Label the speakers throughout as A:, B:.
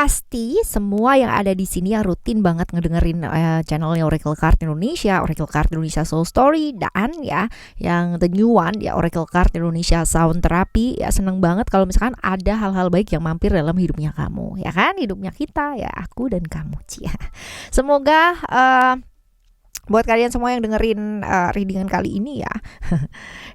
A: pasti semua yang ada di sini yang rutin banget ngedengerin channelnya Oracle Card Indonesia, Oracle Card Indonesia Soul Story, dan ya yang the new one ya Oracle Card Indonesia Sound Therapy, ya seneng banget kalau misalkan ada hal-hal baik yang mampir dalam hidupnya kamu, ya kan, hidupnya kita, ya aku dan kamu, Cia. Semoga buat kalian semua yang dengerin readingan kali ini ya,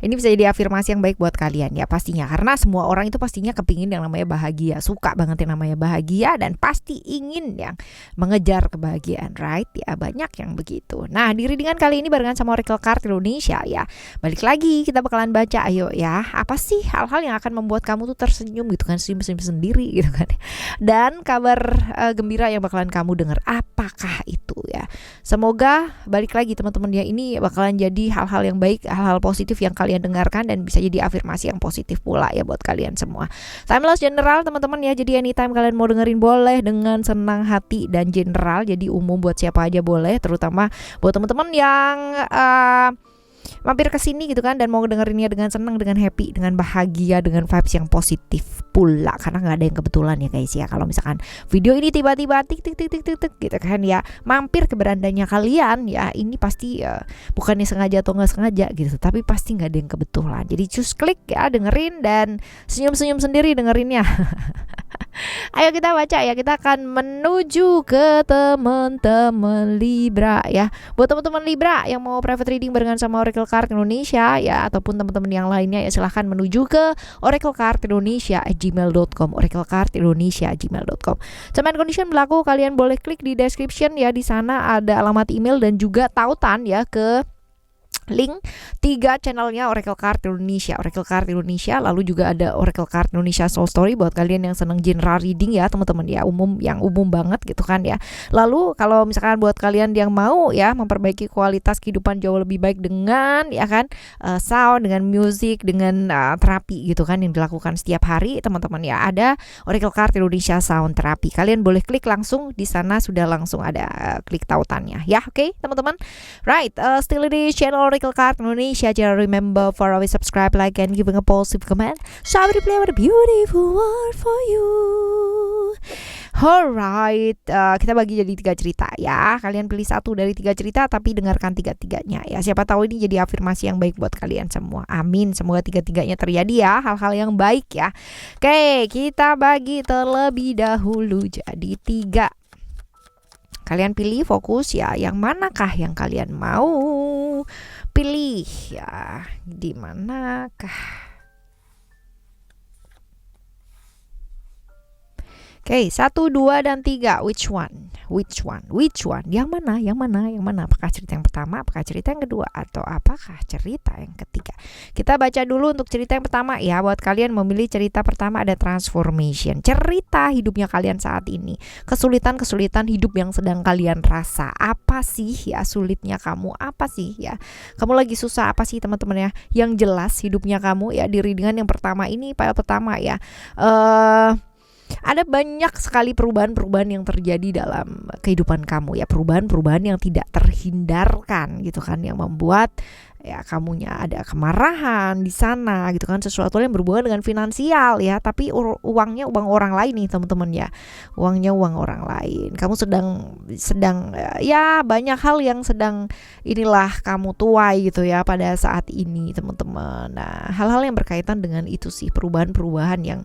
A: ini bisa jadi afirmasi yang baik buat kalian ya pastinya. Karena semua orang itu pastinya kepingin yang namanya bahagia, suka banget yang namanya bahagia, dan pasti ingin yang mengejar kebahagiaan, right? Ya banyak yang begitu. Nah di readingan kali ini barengan sama Oracle Card Indonesia ya, balik lagi kita bakalan baca, ayo ya, apa sih hal-hal yang akan membuat kamu tuh tersenyum gitu kan, senyum-senyum sendiri gitu kan. Dan kabar gembira yang bakalan kamu dengar, apakah itu ya? Semoga balik lagi teman-teman ya, ini bakalan jadi hal-hal yang baik, hal-hal positif yang kalian dengarkan, dan bisa jadi afirmasi yang positif pula ya buat kalian semua. Timeless general teman-teman ya, jadi anytime kalian mau dengerin boleh dengan senang hati, dan general jadi umum buat siapa aja boleh, terutama buat teman-teman yang mampir ke sini gitu kan dan mau dengerinnya dengan senang, dengan happy, dengan bahagia, dengan vibes yang positif pula, karena nggak ada yang kebetulan ya guys ya. Kalau misalkan video ini tiba-tiba tik tik tik tik tik tik gitu kan ya, mampir ke berandanya kalian ya, ini pasti bukannya sengaja atau nggak sengaja gitu, tapi pasti nggak ada yang kebetulan. Jadi cus klik ya, dengerin dan senyum-senyum sendiri dengerinnya. Ayo kita baca ya, kita akan menuju ke teman-teman Libra ya. Buat teman-teman Libra yang mau private reading barengan sama Oracle Card Indonesia ya, ataupun teman-teman yang lainnya ya, silahkan menuju ke oraclecardindonesia@gmail.com, oraclecardindonesia@gmail.com. Terms and condition berlaku, kalian boleh klik di description ya, di sana ada alamat email dan juga tautan ya ke link 3 channelnya Oracle Card Indonesia, lalu juga ada Oracle Card Indonesia Soul Story buat kalian yang seneng general reading ya teman-teman ya, yang umum banget gitu kan ya. Lalu kalau misalkan buat kalian yang mau ya memperbaiki kualitas kehidupan jauh lebih baik dengan ya kan sound, dengan music, dengan terapi gitu kan yang dilakukan setiap hari teman-teman ya, ada Oracle Card Indonesia Sound Therapy. Kalian boleh klik langsung di sana, sudah langsung ada klik tautannya ya. Oke, teman-teman. Right, still di channel Oracle Card Indonesia. Jangan remember for always subscribe, like, and giving a positive comment. So I will play with a beautiful word for you. Alright, kita bagi jadi 3 cerita ya. Kalian pilih satu dari 3 cerita, tapi dengarkan 3-3-nya ya. Siapa tahu ini jadi afirmasi yang baik buat kalian semua. Amin. Semoga 3-3-nya terjadi ya, hal-hal yang baik ya. Oke, kita bagi terlebih dahulu jadi 3. Kalian pilih fokus ya, yang manakah yang kalian mau pilih ya, di manakah? Oke, 1, 2, dan 3. Which one? Yang mana? Apakah cerita yang pertama, apakah cerita yang kedua, atau apakah cerita yang ketiga? Kita baca dulu untuk cerita yang pertama ya. Buat kalian memilih cerita pertama ada transformation. Cerita hidupnya kalian saat ini. Kesulitan hidup yang sedang kalian rasa. Apa sih ya sulitnya kamu? Apa sih ya? Kamu lagi susah apa sih teman-teman ya? Yang jelas hidupnya kamu ya, di readingan yang pertama ini, file pertama ya. Ada banyak sekali perubahan-perubahan yang terjadi dalam kehidupan kamu ya, perubahan-perubahan yang tidak terhindarkan gitu kan, yang membuat ya kamunya ada kemarahan di sana gitu kan, sesuatu yang berhubungan dengan finansial ya, tapi uangnya uang orang lain nih teman-teman ya, uangnya uang orang lain. Kamu sedang ya banyak hal yang sedang inilah kamu tuai gitu ya pada saat ini teman-teman. Nah hal-hal yang berkaitan dengan itu sih, perubahan-perubahan yang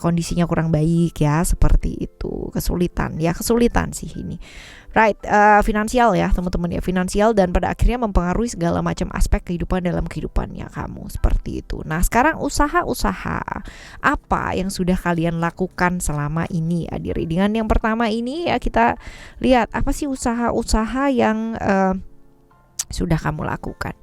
A: kondisinya kurang baik ya, seperti itu. Kesulitan sih ini, right? Finansial ya teman-teman ya, finansial, dan pada akhirnya mempengaruhi segala macam aspek kehidupan dalam kehidupannya kamu, seperti itu. Nah sekarang usaha apa yang sudah kalian lakukan selama ini ya, di readingan yang pertama ini ya, kita lihat apa sih usaha-usaha yang sudah kamu lakukan.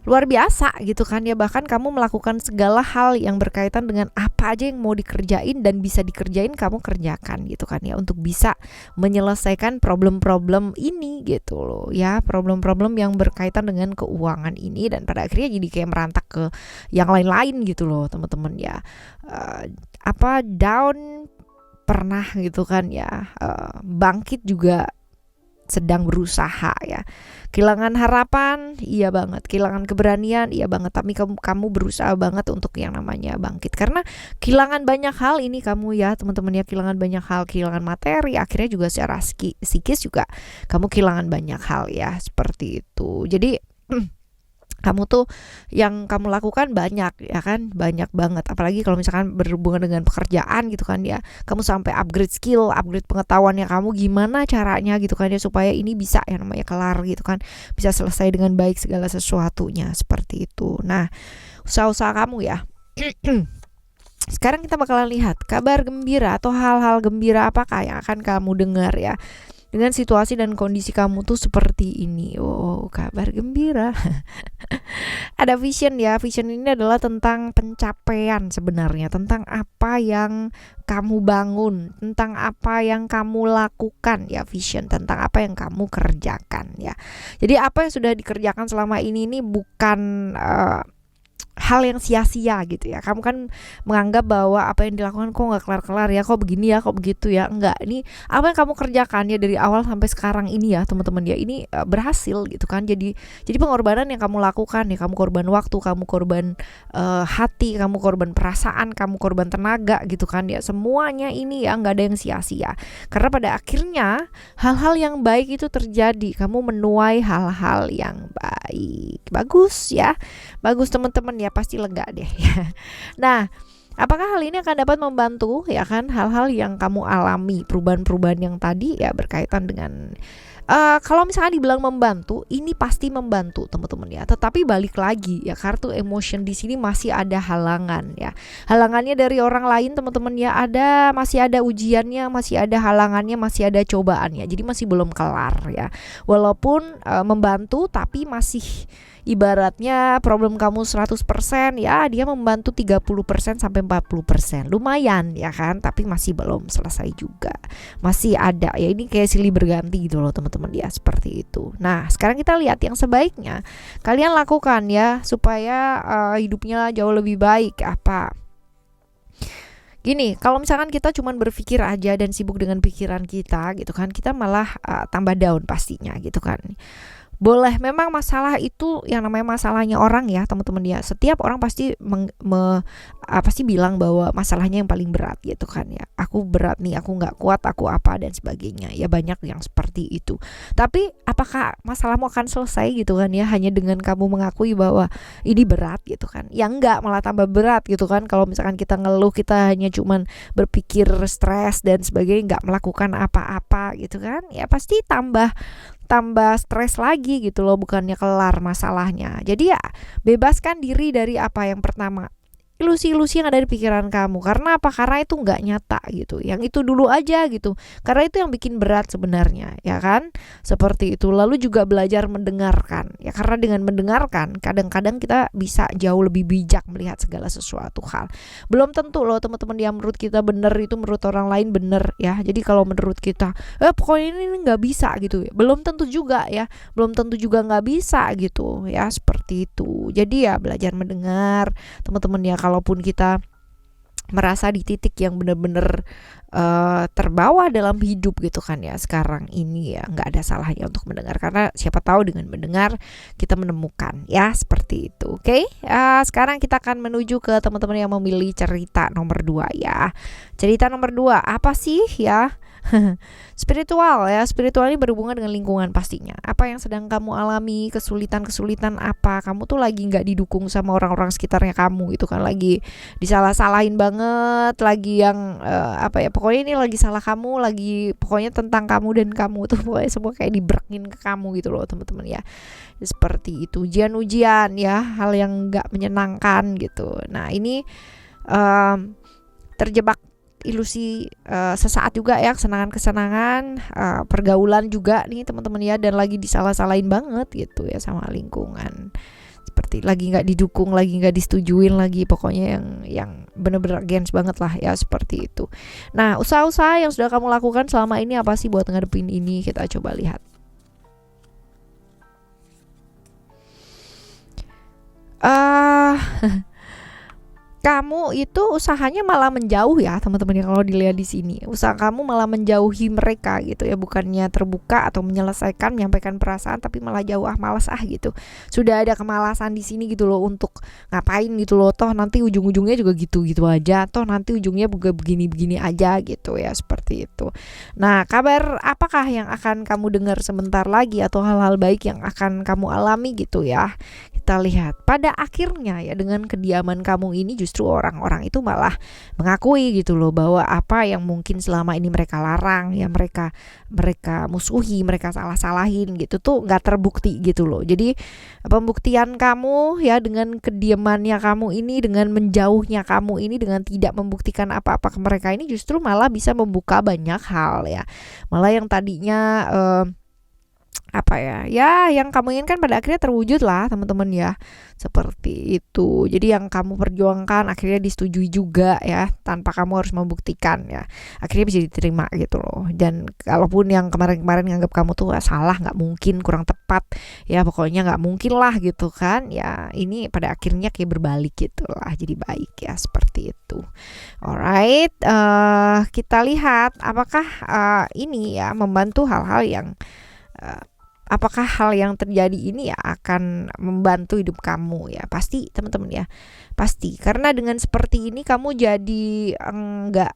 A: Luar biasa gitu kan ya, bahkan kamu melakukan segala hal yang berkaitan dengan apa aja yang mau dikerjain dan bisa dikerjain, kamu kerjakan gitu kan ya, untuk bisa menyelesaikan problem-problem ini gitu loh ya, problem-problem yang berkaitan dengan keuangan ini, dan pada akhirnya jadi kayak merantak ke yang lain-lain gitu loh teman-teman ya. Down pernah gitu kan ya, bangkit juga sedang berusaha ya. Kehilangan harapan, iya banget. Kehilangan keberanian, iya banget. Tapi kamu berusaha banget untuk yang namanya bangkit. Karena kehilangan banyak hal ini kamu ya teman-teman ya. Kehilangan banyak hal, kehilangan materi. Akhirnya juga secara psikis juga kamu kehilangan banyak hal ya. Seperti itu. Jadi kamu tuh yang kamu lakukan banyak ya kan, banyak banget, apalagi kalau misalkan berhubungan dengan pekerjaan gitu kan ya, kamu sampai upgrade skill, upgrade pengetahuannya kamu gimana caranya gitu kan ya, supaya ini bisa yang namanya kelar gitu kan, bisa selesai dengan baik segala sesuatunya seperti itu. Nah, usaha-usaha kamu ya. Sekarang kita bakalan lihat kabar gembira atau hal-hal gembira apakah yang akan kamu dengar ya dengan situasi dan kondisi kamu tuh seperti ini. Oh, kabar gembira. Ada vision ya. Vision ini adalah tentang pencapaian sebenarnya, tentang apa yang kamu bangun, tentang apa yang kamu lakukan ya. Vision tentang apa yang kamu kerjakan ya. Jadi apa yang sudah dikerjakan selama ini bukan hal yang sia-sia gitu ya. Kamu kan menganggap bahwa apa yang dilakukan kok nggak kelar-kelar ya, kok begini ya, kok begitu ya. Enggak, ini apa yang kamu kerjakan ya dari awal sampai sekarang ini ya teman-teman ya, ini berhasil gitu kan. Jadi pengorbanan yang kamu lakukan ya, kamu korban waktu, kamu korban hati, kamu korban perasaan, kamu korban tenaga gitu kan ya. Semuanya ini ya nggak ada yang sia-sia. Karena pada akhirnya hal-hal yang baik itu terjadi, kamu menuai hal-hal yang baik. Bagus ya. Bagus teman-teman ya, pasti lega deh ya. Nah, apakah hal ini akan dapat membantu ya kan hal-hal yang kamu alami, perubahan-perubahan yang tadi ya berkaitan dengan kalau misalnya dibilang membantu, ini pasti membantu teman-teman ya. Tetapi balik lagi ya, kartu emotion di sini masih ada halangan ya. Halangannya dari orang lain teman-teman ya, masih ada ujiannya, masih ada halangannya, masih ada cobaannya. Jadi masih belum kelar ya. Walaupun membantu tapi masih ibaratnya problem kamu 100% ya, dia membantu 30% sampai 40%. Lumayan ya kan, tapi masih belum selesai juga. Masih ada ya, ini kayak silih berganti gitu loh teman-teman ya, seperti itu. Nah, sekarang kita lihat yang sebaiknya kalian lakukan ya supaya hidupnya jauh lebih baik apa. Gini, kalau misalkan kita cuma berpikir aja dan sibuk dengan pikiran kita gitu kan, kita malah tambah down pastinya gitu kan. Boleh, memang masalah itu yang namanya masalahnya orang ya teman-teman ya. Setiap orang pasti pasti bilang bahwa masalahnya yang paling berat gitu kan ya. Aku berat nih, aku nggak kuat, aku apa dan sebagainya. Ya banyak yang seperti itu. Tapi apakah masalahmu akan selesai gitu kan ya hanya dengan kamu mengakui bahwa ini berat gitu kan? Ya enggak, malah tambah berat gitu kan. Kalau misalkan kita ngeluh, kita hanya cuman berpikir stres dan sebagainya, nggak melakukan apa-apa gitu kan? Ya pasti tambah stres lagi gitu loh, bukannya kelar masalahnya. Jadi ya bebaskan diri dari apa yang pertama, ilusi-ilusi yang ada di pikiran kamu. Karena apa? Karena itu nggak nyata gitu. Yang itu dulu aja gitu. Karena itu yang bikin berat sebenarnya, ya kan? Seperti itu. Lalu juga belajar mendengarkan. Ya karena dengan mendengarkan, kadang-kadang kita bisa jauh lebih bijak melihat segala sesuatu hal. Belum tentu loh teman-teman yang menurut kita benar itu menurut orang lain benar ya. Jadi kalau menurut kita, pokoknya ini nggak bisa gitu. Belum tentu juga ya. Belum tentu juga nggak bisa gitu ya. Seperti itu. Jadi ya belajar mendengar teman-teman ya. Kalaupun kita merasa di titik yang benar-benar terbawa dalam hidup gitu kan ya sekarang ini ya, nggak ada salahnya untuk mendengar, karena siapa tahu dengan mendengar kita menemukan ya, seperti itu. Oke, sekarang kita akan menuju ke teman-teman yang memilih cerita nomor 2 ya. Cerita nomor 2 apa sih ya? Spiritual ya. Spiritual ini berhubungan dengan lingkungan pastinya. Apa yang sedang kamu alami, kesulitan-kesulitan apa, kamu tuh lagi gak didukung sama orang-orang sekitarnya kamu gitu kan, lagi disalah-salahin banget, lagi yang pokoknya ini lagi salah kamu, lagi pokoknya tentang kamu dan kamu tuh pokoknya semua kayak diberakin ke kamu gitu loh teman-teman ya. Seperti itu, ujian-ujian ya, hal yang gak menyenangkan gitu. Nah ini terjebak ilusi sesaat juga ya, kesenangan-kesenangan, pergaulan juga nih teman-teman ya, dan lagi disalah-salahin banget gitu ya sama lingkungan, seperti lagi nggak didukung, lagi nggak disetujuin lagi, pokoknya yang bener-bener against banget lah ya, seperti itu. Nah, usaha-usaha yang sudah kamu lakukan selama ini apa sih buat ngadepin ini? Kita coba lihat. kamu itu usahanya malah menjauh ya teman-teman ya, kalau dilihat di sini usaha kamu malah menjauhi mereka gitu ya, bukannya terbuka atau menyelesaikan menyampaikan perasaan, tapi malah jauh, malas gitu. Sudah ada kemalasan di sini gitu loh untuk ngapain gitu loh, toh nanti ujung-ujungnya juga gitu-gitu aja, toh nanti ujungnya juga begini-begini aja gitu ya, seperti itu. Nah, kabar apakah yang akan kamu dengar sebentar lagi atau hal-hal baik yang akan kamu alami gitu ya? Kita lihat pada akhirnya ya, dengan kediaman kamu ini justru orang-orang itu malah mengakui gitu loh bahwa apa yang mungkin selama ini mereka larang ya, mereka musuhi, mereka salah-salahin gitu tuh nggak terbukti gitu loh. Jadi pembuktian kamu ya dengan kediamannya kamu ini, dengan menjauhnya kamu ini, dengan tidak membuktikan apa-apa ke mereka ini, justru malah bisa membuka banyak hal ya. Malah yang tadinya apa ya yang kamu inginkan pada akhirnya terwujud lah teman-teman ya, seperti itu. Jadi yang kamu perjuangkan akhirnya disetujui juga ya, tanpa kamu harus membuktikan ya, akhirnya bisa diterima gitu loh. Dan kalaupun yang kemarin-kemarin nganggap kamu tuh salah, nggak mungkin, kurang tepat ya, pokoknya nggak mungkin lah gitu kan ya, ini pada akhirnya kayak berbalik gitu lah, jadi baik ya, seperti itu. Alright, kita lihat apakah ini ya membantu hal-hal yang apakah hal yang terjadi ini ya akan membantu hidup kamu ya? Pasti teman-teman ya, pasti. Karena dengan seperti ini kamu jadi enggak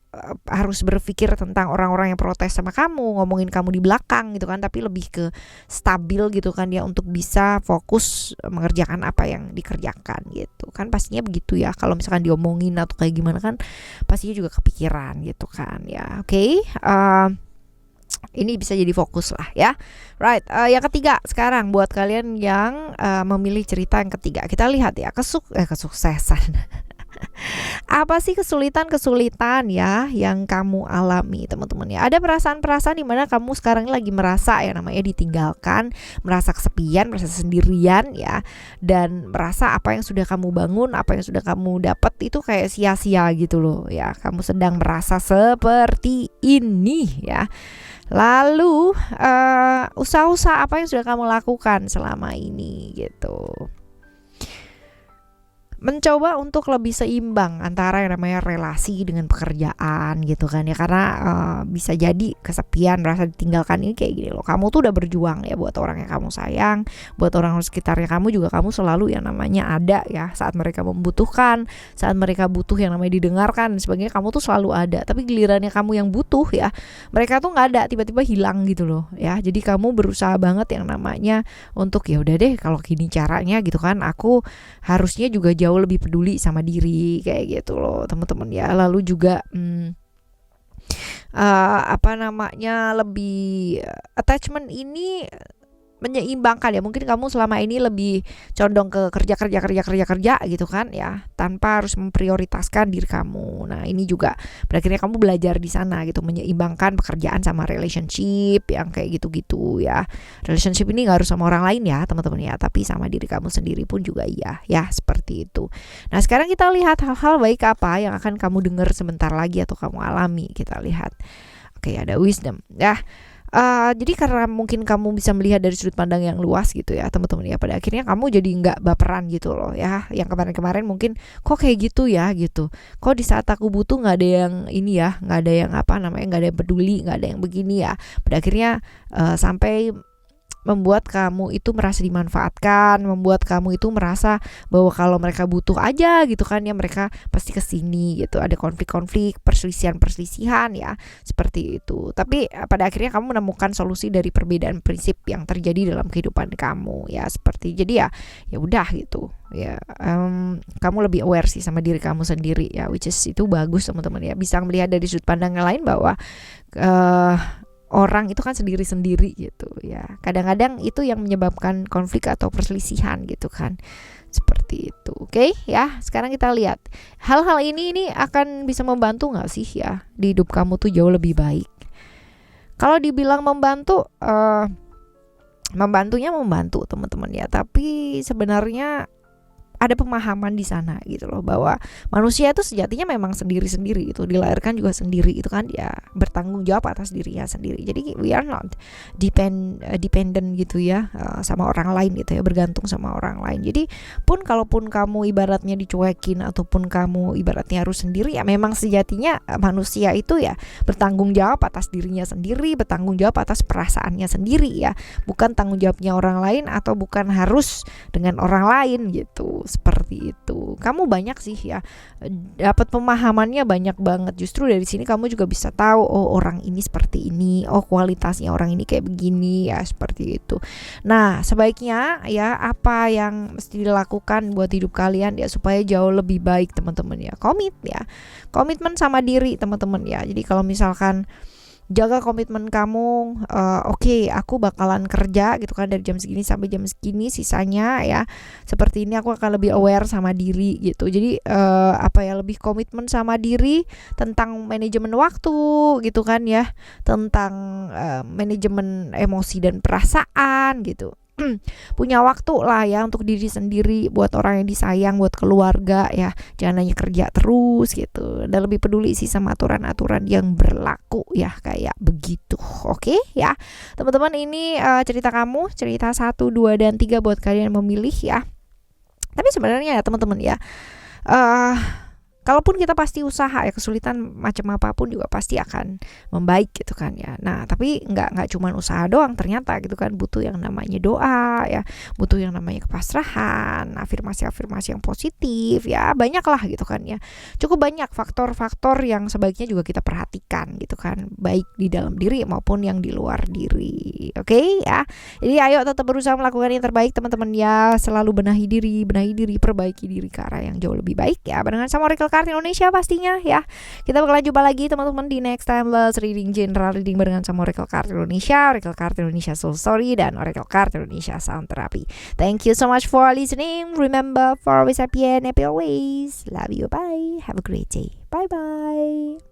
A: harus berpikir tentang orang-orang yang protes sama kamu, ngomongin kamu di belakang gitu kan, tapi lebih ke stabil gitu kan ya, untuk bisa fokus mengerjakan apa yang dikerjakan gitu kan. Pastinya begitu ya, kalau misalkan diomongin atau kayak gimana kan pastinya juga kepikiran gitu kan ya. Oke, ini bisa jadi fokus lah ya. Right, yang ketiga sekarang buat kalian yang memilih cerita yang ketiga, kita lihat ya kesuksesan. Apa sih kesulitan-kesulitan ya yang kamu alami teman-teman ya? Ada perasaan-perasaan di mana kamu sekarang lagi merasa ya namanya ditinggalkan, merasa kesepian, merasa sendirian ya, dan merasa apa yang sudah kamu bangun, apa yang sudah kamu dapat itu kayak sia-sia gitu loh ya. Kamu sedang merasa seperti ini ya. Lalu usaha-usaha apa yang sudah kamu lakukan selama ini gitu? Mencoba untuk lebih seimbang antara yang namanya relasi dengan pekerjaan gitu kan ya, karena bisa jadi kesepian, merasa ditinggalkan ini kayak gini loh, kamu tuh udah berjuang ya buat orang yang kamu sayang, buat orang sekitarnya kamu juga, kamu selalu yang namanya ada ya saat mereka membutuhkan, saat mereka butuh yang namanya didengarkan dan sebagainya, kamu tuh selalu ada. Tapi gilirannya kamu yang butuh ya, mereka tuh nggak ada, tiba-tiba hilang gitu loh ya. Jadi kamu berusaha banget yang namanya untuk ya udah deh kalau gini caranya gitu kan, aku harusnya juga jauh lebih peduli sama diri kayak gitu loh teman-teman ya. Lalu juga apa namanya, lebih attachment ini menyeimbangkan ya, mungkin kamu selama ini lebih condong ke kerja gitu kan ya, tanpa harus memprioritaskan diri kamu. Nah ini juga pada akhirnya kamu belajar di sana gitu, menyeimbangkan pekerjaan sama relationship yang kayak gitu-gitu ya. Relationship ini gak harus sama orang lain ya teman-teman ya, tapi sama diri kamu sendiri pun juga iya ya, seperti itu. Nah sekarang kita lihat hal-hal baik apa yang akan kamu dengar sebentar lagi atau kamu alami. Kita lihat, oke, ada wisdom ya. Jadi karena mungkin kamu bisa melihat dari sudut pandang yang luas gitu ya teman-teman ya, pada akhirnya kamu jadi nggak baperan gitu loh ya. Yang kemarin-kemarin mungkin kok kayak gitu ya gitu, kok di saat aku butuh nggak ada yang ini ya, nggak ada yang apa namanya, nggak ada yang peduli, nggak ada yang begini ya. Pada akhirnya sampai membuat kamu itu merasa dimanfaatkan, membuat kamu itu merasa bahwa kalau mereka butuh aja gitu kan ya, mereka pasti kesini gitu. Ada konflik-konflik, perselisihan ya, seperti itu. Tapi pada akhirnya kamu menemukan solusi dari perbedaan prinsip yang terjadi dalam kehidupan kamu ya, seperti jadi ya udah gitu ya. Kamu lebih aware sih sama diri kamu sendiri ya, which is itu bagus teman-teman ya, bisa melihat dari sudut pandang yang lain bahwa orang itu kan sendiri-sendiri gitu ya. Kadang-kadang itu yang menyebabkan konflik atau perselisihan gitu kan. Seperti itu. Oke ya, sekarang kita lihat hal-hal ini akan bisa membantu gak sih ya di hidup kamu tuh jauh lebih baik. Kalau dibilang membantu, membantunya membantu teman-teman ya, tapi sebenarnya ada pemahaman di sana gitu loh, bahwa manusia itu sejatinya memang sendiri-sendiri gitu, dilahirkan juga sendiri itu kan, ya bertanggung jawab atas dirinya sendiri. Jadi we are not dependent gitu ya, sama orang lain gitu ya, bergantung sama orang lain. Jadi kalaupun kamu ibaratnya dicuekin ataupun kamu ibaratnya harus sendiri, ya memang sejatinya manusia itu ya bertanggung jawab atas dirinya sendiri, bertanggung jawab atas perasaannya sendiri ya, bukan tanggung jawabnya orang lain atau bukan harus dengan orang lain gitu. Seperti itu. Kamu banyak sih ya dapat pemahamannya banyak banget. Justru dari sini kamu juga bisa tahu, oh orang ini seperti ini, oh kualitasnya orang ini kayak begini ya, seperti itu. Nah, sebaiknya ya apa yang mesti dilakukan buat hidup kalian ya supaya jauh lebih baik teman-teman ya. Komitmen sama diri teman-teman ya. Jadi kalau misalkan jaga komitmen kamu, oke, aku bakalan kerja gitu kan dari jam segini sampai jam segini, sisanya ya seperti ini, aku akan lebih aware sama diri gitu. Jadi lebih komitmen sama diri tentang manajemen waktu gitu kan ya, tentang manajemen emosi dan perasaan gitu. Punya waktu lah ya untuk diri sendiri, buat orang yang disayang, buat keluarga ya, jangan hanya kerja terus gitu, dan lebih peduli sih sama aturan-aturan yang berlaku ya, kayak begitu. Oke ya teman-teman, ini cerita kamu, cerita 1, 2, dan 3 buat kalian memilih ya. Tapi sebenarnya ya teman-teman ya, kalaupun kita pasti usaha ya, kesulitan macam apapun juga pasti akan membaik gitu kan ya. Nah tapi nggak cuman usaha doang, ternyata gitu kan, butuh yang namanya doa ya, butuh yang namanya kepasrahan, afirmasi yang positif ya, banyak lah gitu kan ya. Cukup banyak faktor-faktor yang sebaiknya juga kita perhatikan gitu kan, baik di dalam diri maupun yang di luar diri. Oke ya, jadi ayo tetap berusaha melakukan yang terbaik teman-teman ya, selalu benahi diri, perbaiki diri ke arah yang jauh lebih baik ya, barengan sama Oracle Card Indonesia pastinya ya. Kita bakalan jumpa lagi teman-teman di next timeless reading, general reading barengan sama Oracle Card Indonesia, Oracle Card Indonesia Soul Story, dan Oracle Card Indonesia Sound Therapy. Thank you so much for listening. Remember, for always happy and happy always. Love you, bye. Have a great day. Bye bye.